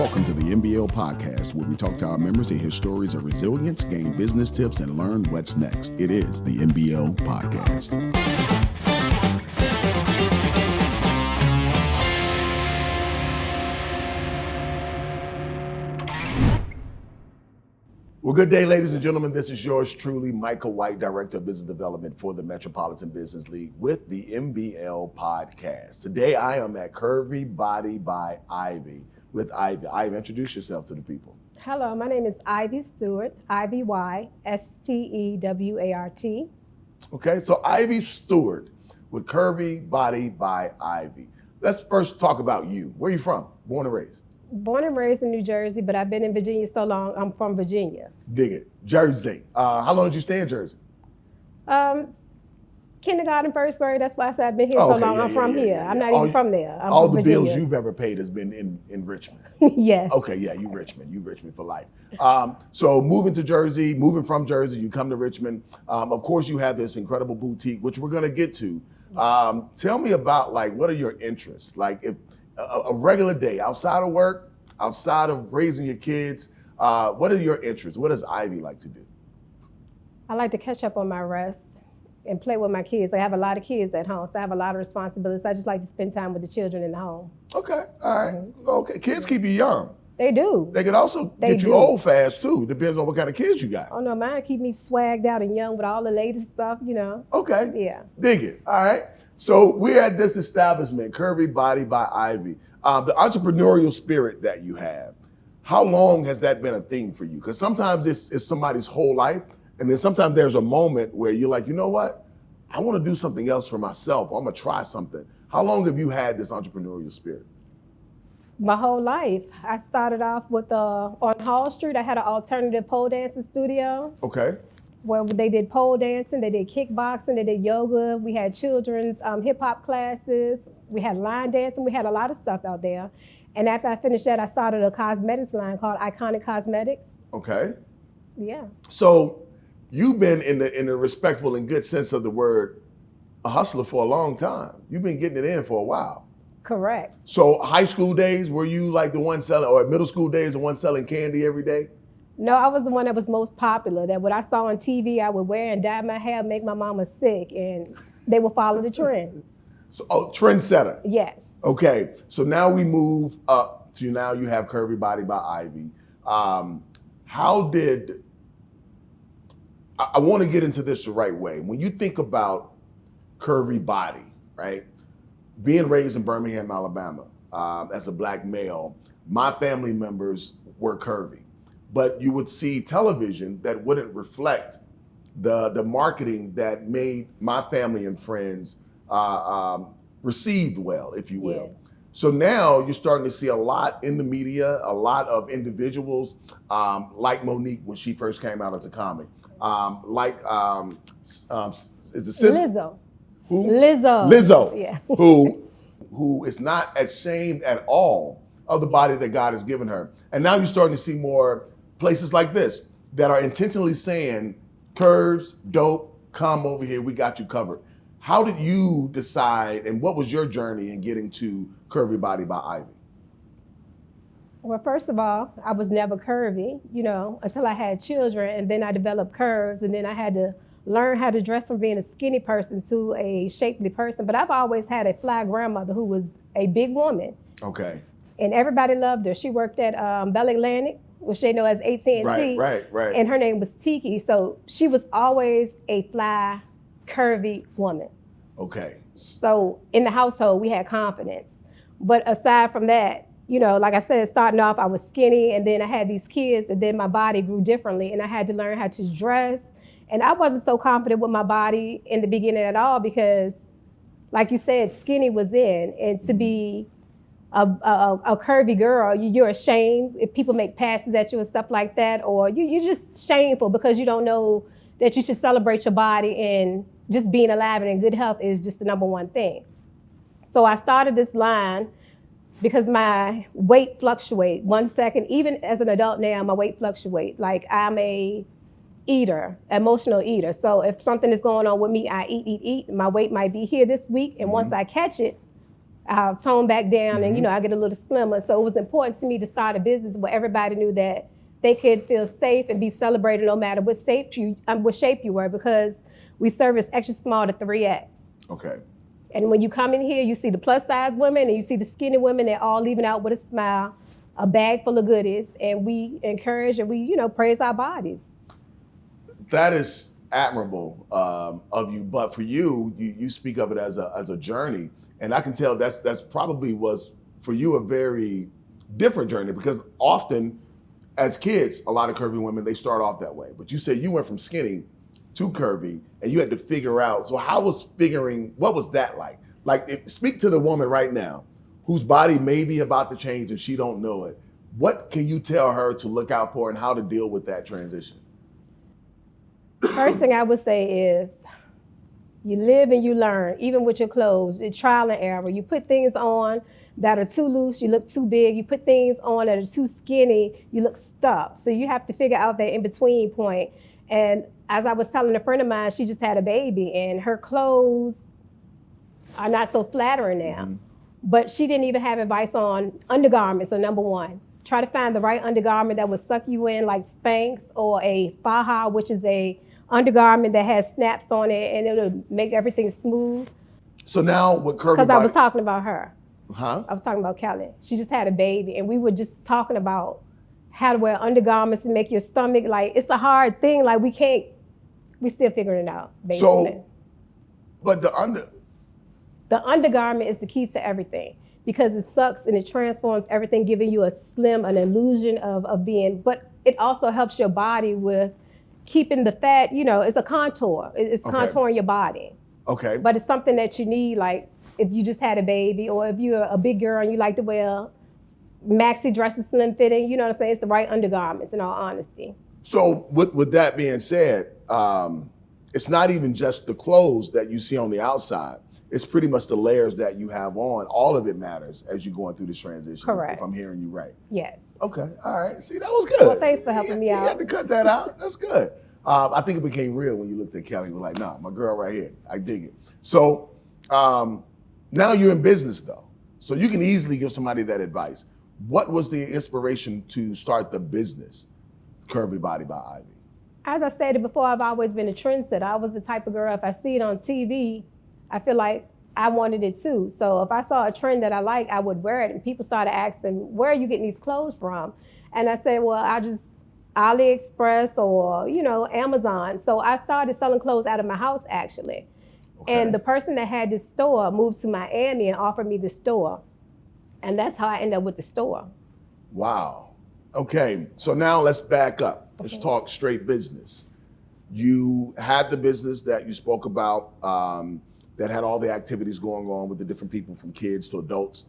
Welcome to the MBL podcast, where we talk to our members and hear stories of resilience, gain business tips, and learn what's next. It is the MBL podcast. Well, good day, ladies and gentlemen. This is yours truly, Micah White, Director of Business Development for the Metropolitan Business League with the MBL podcast. Today, I am at Curvy Body by Ivey with Ivey. Ivey, introduce yourself to the people. Hello, my name is Ivey Stewart, Ivey Stewart. Okay, so Ivey Stewart with Curvy Body by Ivey. Let's first talk about you. Where are you from? Born and raised? Born and raised in New Jersey, but I've been in Virginia so long, I'm from Virginia. Dig it. Jersey. How long did you stay in Jersey? Kindergarten, first grade, that's why I said I've been here so long. I'm from here. I'm not even from there. I'm all from the Virginia. bills you've ever paid has been in Richmond. Yes. Okay, yeah, you Richmond for life. So moving from Jersey, you come to Richmond. Of course, you have this incredible boutique, which we're gonna get to. Tell me about, like, what are your interests? Like, if a regular day outside of work, outside of raising your kids, what are your interests? What does Ivey like to do? I like to catch up on my rest and play with my kids. I have a lot of kids at home, so I have a lot of responsibilities. I just like to spend time with the children in the home. Okay, all right. Okay, kids keep you young. They do. They could also get you old fast too. Depends on what kind of kids you got. Oh no, mine keep me swagged out and young with all the latest stuff, you know. Okay. Yeah. Dig it. All right. So we're at this establishment, Curvy Body by Ivey. The entrepreneurial spirit that you have, how long has that been a thing for you? Because sometimes it's somebody's whole life, and then sometimes there's a moment where you're like, you know what? I want to do something else for myself. I'm gonna try something. How long have you had this entrepreneurial spirit? My whole life. I started off with on Hall Street. I had an alternative pole dancing studio. Okay. Where they did pole dancing, they did kickboxing, they did yoga. We had children's hip hop classes. We had line dancing. We had a lot of stuff out there. And after I finished that, I started a cosmetics line called Iconic Cosmetics. Okay. Yeah. So you've been in the respectful and good sense of the word, a hustler for a long time. You've been getting it in for a while. Correct. So high school days, were you like the one selling, or middle school days, the one selling candy every day? No, I was the one that was most popular, that what I saw on TV, I would wear and dye my hair, make my mama sick, and they would follow the trend. So, trendsetter. Yes. Okay, so now we move up to now you have Curvy Body by Ivey. I want to get into this the right way. When you think about Curvy Body, right? Being raised in Birmingham, Alabama, as a black male, my family members were curvy. But you would see television that wouldn't reflect the marketing that made my family and friends received well, if you will. Yes. So now you're starting to see a lot in the media, a lot of individuals like Monique when she first came out as a comic, is it Lizzo. Who? Lizzo. Yeah. who is not ashamed at all of the body that God has given her. And now you're starting to see more places like this that are intentionally saying, curves, dope, come over here, we got you covered. How did you decide, and what was your journey in getting to Curvy Body by Ivey? Well, first of all, I was never curvy, until I had children, and then I developed curves, and then I had to learn how to dress from being a skinny person to a shapely person. But I've always had a fly grandmother who was a big woman. Okay. And everybody loved her. She worked at Bell Atlantic, which they know as AT&T. Right. And her name was Tiki. So she was always a fly, curvy woman. Okay. So in the household, we had confidence. But aside from that, like I said, starting off, I was skinny, and then I had these kids, and then my body grew differently, and I had to learn how to dress. And I wasn't so confident with my body in the beginning at all because, like you said, skinny was in. And to be a curvy girl, you're ashamed if people make passes at you and stuff like that, or you're just shameful because you don't know that you should celebrate your body, and just being alive and in good health is just the number one thing. So I started this line because my weight fluctuates. 1 second, even as an adult now, my weight fluctuates. Like, I'm a emotional eater. So if something is going on with me, I eat. My weight might be here this week, and once I catch it, I'll tone back down and, I get a little slimmer. So it was important to me to start a business where everybody knew that they could feel safe and be celebrated no matter what shape you were, because we service extra small to 3X. Okay. And when you come in here, you see the plus size women and you see the skinny women. They're all leaving out with a smile, a bag full of goodies, and we encourage and we, praise our bodies. That is admirable of you, but for you speak of it as a journey, and I can tell that's probably was for you a very different journey, because often as kids, a lot of curvy women, they start off that way. But you said you went from skinny to curvy, and you had to figure out. So what was that like? Like, speak to the woman right now whose body may be about to change and she don't know it. What can you tell her to look out for and how to deal with that transition? First thing I would say is you live and you learn, even with your clothes, it's trial and error. You put things on that are too loose, you look too big. You put things on that are too skinny, you look stuffed. So you have to figure out that in-between point. And as I was telling a friend of mine, she just had a baby and her clothes are not so flattering now. Mm-hmm. But she didn't even have advice on undergarments, so number one. Try to find the right undergarment that would suck you in, like Spanx or a faja, which is a undergarment that has snaps on it and it'll make everything smooth. So now with curvy Because I was talking about her. Huh? I was talking about Kelly. She just had a baby and we were just talking about how to wear undergarments and make your stomach, like, it's a hard thing. Like, we still figuring it out, basically. So, but the undergarment is the key to everything, because it sucks and it transforms everything, giving you an illusion of being, but it also helps your body with keeping the fat, it's a contour. It's contouring your body. Okay. But it's something that you need, like, if you just had a baby, or if you're a big girl and you like to wear maxi dresses, slim fitting, you know what I'm saying? It's the right undergarments, in all honesty. So with that being said, it's not even just the clothes that you see on the outside. It's pretty much the layers that you have on. All of it matters as you're going through this transition. Correct. If I'm hearing you right. Yes. Okay. All right. See, that was good. Well, thanks for helping me out. You had to cut that out. That's good. I think it became real when you looked at Kelly and were like, nah, my girl right here. I dig it. So now you're in business, though. So you can easily give somebody that advice. What was the inspiration to start the business, Curvy Body by Ivey? As I said before, I've always been a trendsetter. I was the type of girl, if I see it on TV, I feel like I wanted it too. So if I saw a trend that I like, I would wear it. And people started asking, where are you getting these clothes from? And I said, well, I just AliExpress or, Amazon. So I started selling clothes out of my house, actually. Okay. And the person that had this store moved to Miami and offered me the store. And that's how I ended up with the store. Wow. Okay, so now let's back up. Let's talk straight business. You had the business that you spoke about that had all the activities going on with the different people from kids to adults.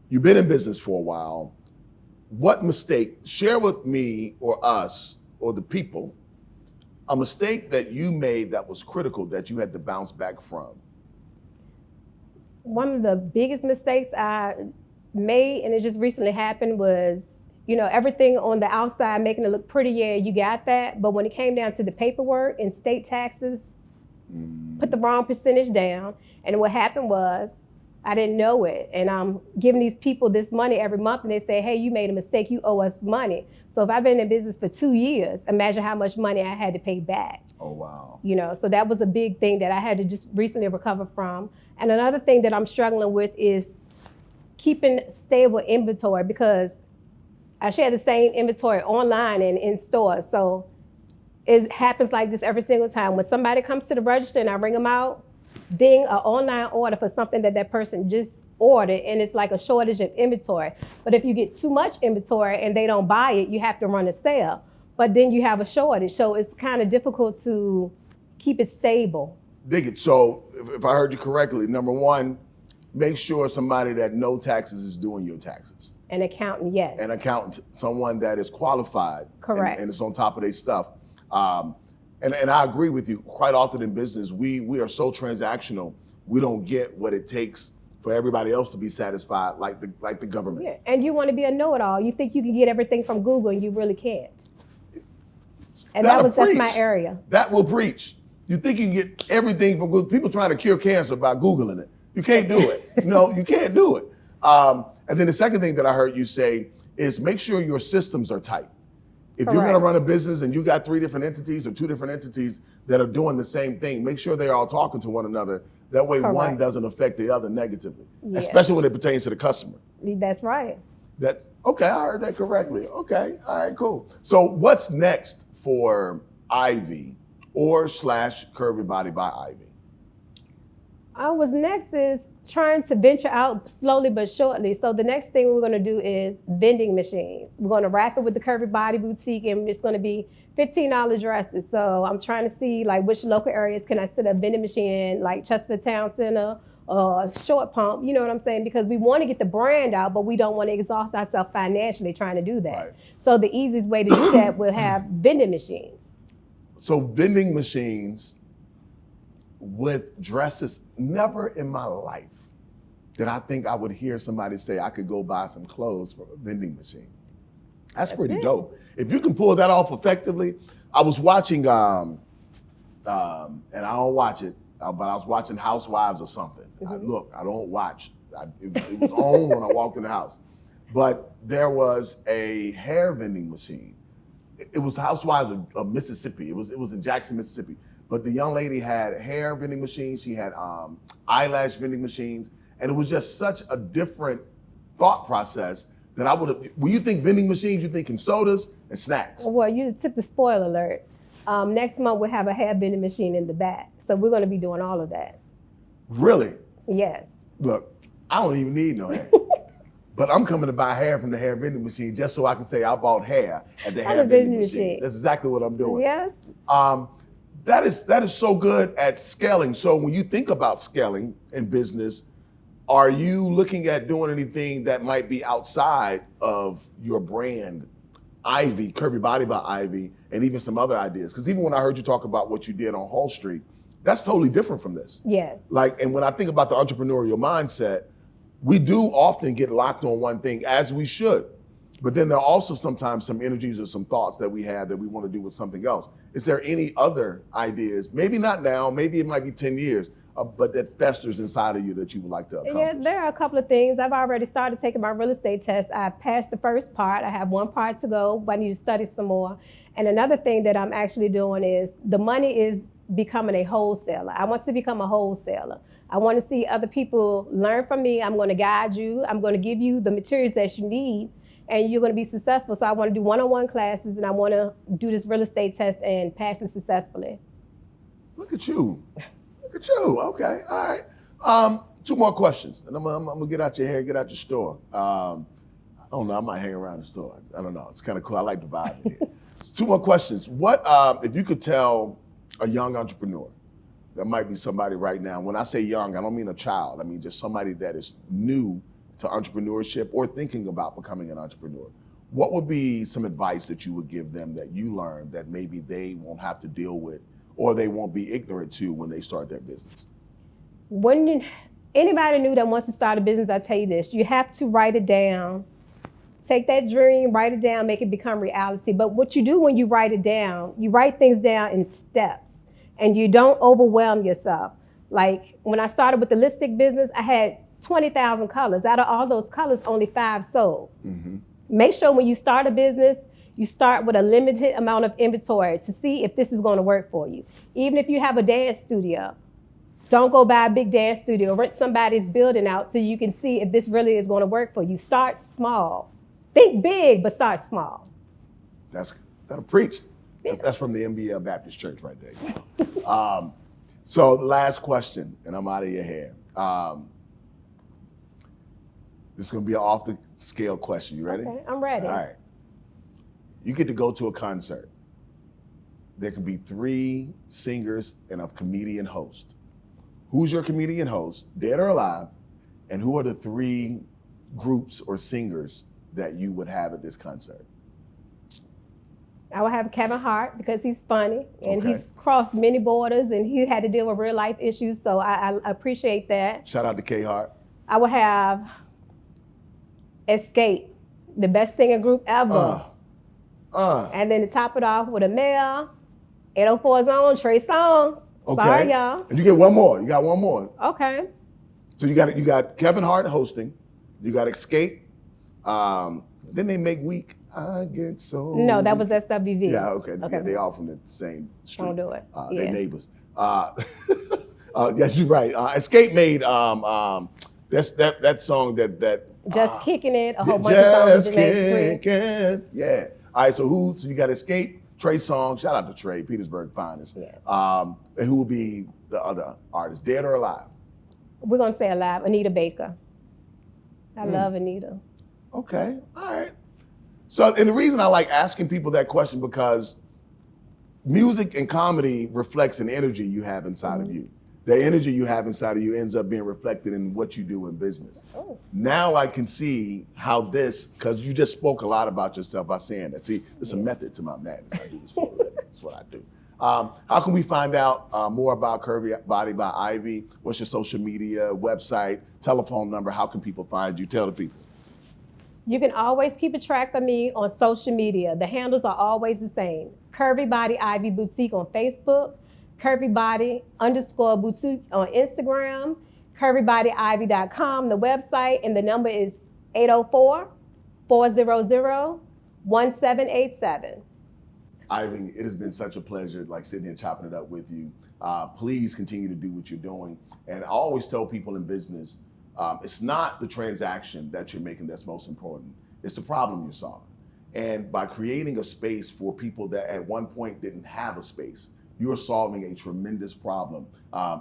You've been in business for a while. What mistake, share with me or us or the people, a mistake that you made that was critical that you had to bounce back from? One of the biggest mistakes I made, and it just recently happened, was, everything on the outside, making it look pretty, yeah, you got that. But when it came down to the paperwork and state taxes, put the wrong percentage down. And what happened was, I didn't know it. And I'm giving these people this money every month and they say, hey, you made a mistake, you owe us money. So if I've been in business for 2 years, imagine how much money I had to pay back. Oh, wow. So that was a big thing that I had to just recently recover from. And another thing that I'm struggling with is keeping stable inventory, because I share the same inventory online and in stores. So it happens like this every single time. When somebody comes to the register and I ring them out, ding, an online order for something that person just ordered, and it's like a shortage of inventory. But if you get too much inventory and they don't buy it, you have to run a sale. But then you have a shortage. So it's kind of difficult to keep it stable. Dig it. So if I heard you correctly, number one, make sure somebody that know taxes is doing your taxes. An accountant, yes. An accountant, someone that is qualified. Correct. And is on top of their stuff. And I agree with you. Quite often in business, we are so transactional, we don't get what it takes for everybody else to be satisfied, like the government. Yeah, and you want to be a know-it-all. You think you can get everything from Google, and you really can't. And that's my area. That will preach. You think you can get everything from Google. People trying to cure cancer by Googling it. You can't do it. No, you can't do it. And then the second thing that I heard you say is make sure your systems are tight. If you're going to run a business and you got 3 different entities or 2 different entities that are doing the same thing, make sure they're all talking to one another. That way one doesn't affect the other negatively, especially when it pertains to the customer. That's right. That's okay. I heard that correctly. Okay. All right, cool. So what's next for Ivey or / Curvy Body by Ivey? What's next is trying to venture out slowly but surely. So the next thing we're going to do is vending machines. We're going to wrap it with the Curvy Body Boutique, and it's going to be $15 dresses. So I'm trying to see like which local areas can I set a vending machine in, like Chesapeake Town Center or Short Pump. You know what I'm saying? Because we want to get the brand out, but we don't want to exhaust ourselves financially trying to do that. Right. So the easiest way to do that will have vending machines. So vending machines with dresses. Never in my life did I think I would hear somebody say I could go buy some clothes from a vending machine. That's pretty dope. If you can pull that off effectively. I was watching, and I don't watch it, but I was watching Housewives or something. I don't watch. It was on when I walked in the house. But there was a hair vending machine. It was Housewives of Mississippi. It was in Jackson, Mississippi. But the young lady had hair vending machines. She had eyelash vending machines. And it was just such a different thought process that I would have. When you think vending machines, you're thinking sodas and snacks. Well, you took the spoiler alert. Next month, we'll have a hair vending machine in the back. So we're going to be doing all of that. Really? Yes. Look, I don't even need no hair. But I'm coming to buy hair from the hair vending machine just so I can say I bought hair at the hair vending machine. That's exactly what I'm doing. Yes. That is so good at scaling. So when you think about scaling in business, are you looking at doing anything that might be outside of your brand, Ivey, Curvy Body by Ivey, and even some other ideas? Because even when I heard you talk about what you did on Hall Street, that's totally different from this. Yes. And when I think about the entrepreneurial mindset, we do often get locked on one thing, as we should. But then there are also sometimes some energies or some thoughts that we have that we want to do with something else. Is there any other ideas, maybe not now, maybe it might be 10 years, but that festers inside of you that you would like to accomplish? Yeah, there are a couple of things. I've already started taking my real estate test. I passed the first part. I have one part to go, but I need to study some more. And another thing that I'm actually doing is the money is becoming a wholesaler. I want to become a wholesaler. I want to see other people learn from me. I'm going to guide you. I'm going to give you the materials that you need, and you're going to be successful. So I want to do one-on-one classes, and I want to do this real estate test and pass it successfully. Look at you. Look at you. Okay. All right. 2 more questions, and I'm going to get out your hair, get out your store. I don't know. I might hang around the store. I don't know. It's kind of cool. I like the vibe in here. 2 more questions. What, if you could tell a young entrepreneur, there might be somebody right now, when I say young, I don't mean a child. I mean just somebody that is new to entrepreneurship or thinking about becoming an entrepreneur. What would be some advice that you would give them that you learned that maybe they won't have to deal with or they won't be ignorant to when they start their business? Anybody new that wants to start a business, I tell you this, you have to write it down. Take that dream, write it down, make it become reality. But what you do when you write it down, you write things down in steps and you don't overwhelm yourself. Like when I started with the lipstick business, I had 20,000 colors. Out of all those colors, only 5 sold. Mm-hmm. Make sure when you start a business, you start with a limited amount of inventory to see if this is going to work for you. Even if you have a dance studio, don't go buy a big dance studio. Rent somebody's building out so you can see if this really is going to work for you. Start small. Think big, but start small. That'll preach. That's from the MBL Baptist Church right there. So last question, and I'm out of your hair. This is going to be an off-the-scale question. You ready? Okay, I'm ready. All right. You get to go to a concert. There can be 3 singers and a comedian host. Who's your comedian host, dead or alive? And who are the 3 groups or singers that you would have at this concert? I would have Kevin Hart because he's funny and he's crossed many borders and he had to deal with real life issues. So I appreciate that. Shout out to K Hart. I would have Escape, the best singing group ever. And then to top it off with a male, 804's own Trey Songz. Okay. Sorry, y'all. And you get one more. You got one more. Okay. So you got Kevin Hart hosting, you got Escape. Then they make Weak. I get so. No, that was weak. SWV. Yeah, okay. Yeah, they all from the same street. Don't do it. They're neighbors. Yes, you're right. Escape made that song that Just Kicking It, a whole bunch of songs that made kicking. Yeah. All right. So you got Escape, Trey Songz. Shout out to Trey, Petersburg finest. Yeah. And who will be the other artist, dead or alive? We're gonna say alive. Anita Baker. I love Anita. Okay. All right. So, and the reason I like asking people that question because music and comedy reflects an energy you have inside of you. The energy you have inside of you ends up being reflected in what you do in business. Oh. Now I can see how this, because you just spoke a lot about yourself by saying that. See, there's a method to my madness. I do this for a living. That's what I do. How can we find out more about Curvy Body by Ivey? What's your social media, website, telephone number? How can people find you? Tell the people. You can always keep a track of me on social media. The handles are always the same. Curvy Body Ivey Boutique on Facebook, Curvy Body _ Boutique on Instagram, curvybodyivey.com, the website, and the number is 804-400-1787. Ivey, it has been such a pleasure, like sitting here chopping it up with you. Please continue to do what you're doing. And I always tell people in business, it's not the transaction that you're making that's most important. It's the problem you're solving. And by creating a space for people that at one point didn't have a space, you are solving a tremendous problem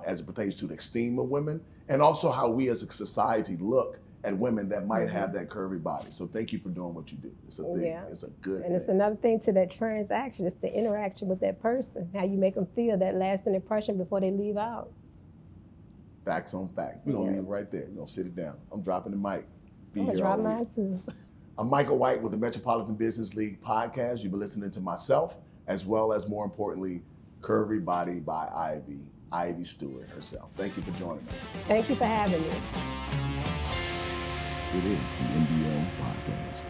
as it pertains to the esteem of women and also how we as a society look at women that might have that curvy body. So thank you for doing what you do. It's a thing. Yeah. It's a good And thing. it's another thing to that transaction. It's the interaction with that person, how you make them feel, that lasting impression before they leave out. Facts on facts. We're going to leave it right there. We're going to sit it down. I'm dropping the mic. I'm going to drop mine too. I'm Micah White with the Metropolitan Business League podcast. You've been listening to myself, as well as, more importantly, Curvy Body by Ivey, Ivey Stewart herself. Thank you for joining us. Thank you for having me. It is the MBL podcast.